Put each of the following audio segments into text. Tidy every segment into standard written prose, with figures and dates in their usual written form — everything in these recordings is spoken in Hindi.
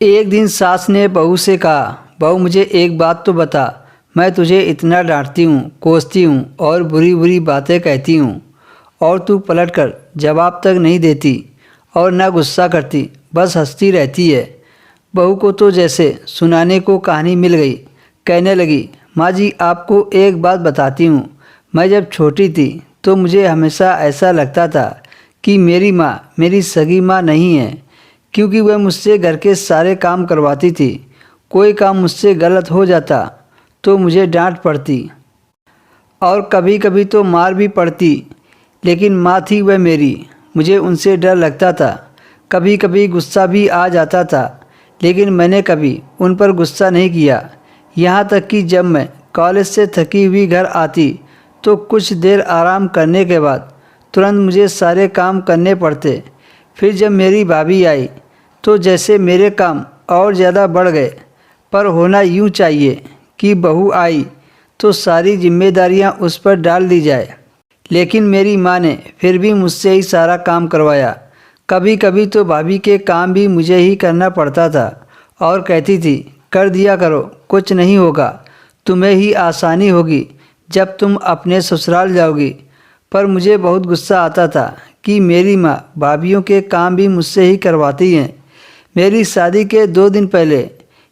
एक दिन सास ने बहू से कहा, बहू मुझे एक बात तो बता, मैं तुझे इतना डांटती हूँ, कोसती हूँ और बुरी बुरी बातें कहती हूँ और तू पलट कर जवाब तक नहीं देती और ना गुस्सा करती, बस हंसती रहती है। बहू को तो जैसे सुनाने को कहानी मिल गई। कहने लगी, माँ जी आपको एक बात बताती हूँ, मैं जब छोटी थी तो मुझे हमेशा ऐसा लगता था कि मेरी माँ मेरी सगी माँ नहीं है, क्योंकि वह मुझसे घर के सारे काम करवाती थी। कोई काम मुझसे गलत हो जाता तो मुझे डांट पड़ती और कभी कभी तो मार भी पड़ती, लेकिन माँ थी वह मेरी, मुझे उनसे डर लगता था। कभी कभी गुस्सा भी आ जाता था, लेकिन मैंने कभी उन पर गुस्सा नहीं किया। यहाँ तक कि जब मैं कॉलेज से थकी हुई घर आती तो कुछ देर आराम करने के बाद तुरंत मुझे सारे काम करने पड़ते। फिर जब मेरी भाभी आई तो जैसे मेरे काम और ज़्यादा बढ़ गए। पर होना यूँ चाहिए कि बहू आई तो सारी जिम्मेदारियां उस पर डाल दी जाए। लेकिन मेरी माँ ने फिर भी मुझसे ही सारा काम करवाया। कभी कभी तो भाभी के काम भी मुझे ही करना पड़ता था और कहती थी, कर दिया करो, कुछ नहीं होगा, तुम्हें ही आसानी होगी जब तुम अपने ससुराल जाओगी। पर मुझे बहुत गुस्सा आता था कि मेरी माँ भाभीयों के काम भी मुझसे ही करवाती हैं। मेरी शादी के 2 दिन पहले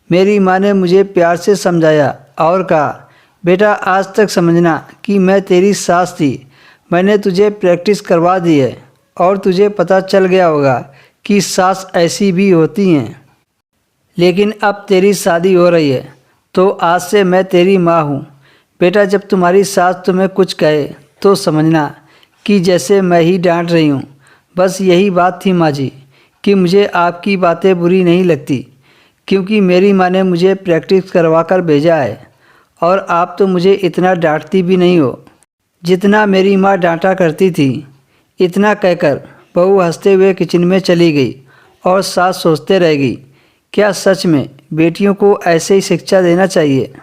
मेरी माँ ने मुझे प्यार से समझाया और कहा, बेटा आज तक समझना कि मैं तेरी सास थी। मैंने तुझे प्रैक्टिस करवा दी है और तुझे पता चल गया होगा कि सास ऐसी भी होती हैं। लेकिन अब तेरी शादी हो रही है तो आज से मैं तेरी माँ हूँ। बेटा जब तुम्हारी सास तुम्हें कुछ कहे तो समझना कि जैसे मैं ही डांट रही हूँ। बस यही बात थी माँ जी, कि मुझे आपकी बातें बुरी नहीं लगती, क्योंकि मेरी माँ ने मुझे प्रैक्टिस करवा कर भेजा है और आप तो मुझे इतना डांटती भी नहीं हो जितना मेरी माँ डांटा करती थी। इतना कहकर बहू हंसते हुए किचन में चली गई और सास सोचते रह गई, क्या सच में बेटियों को ऐसे ही शिक्षा देना चाहिए।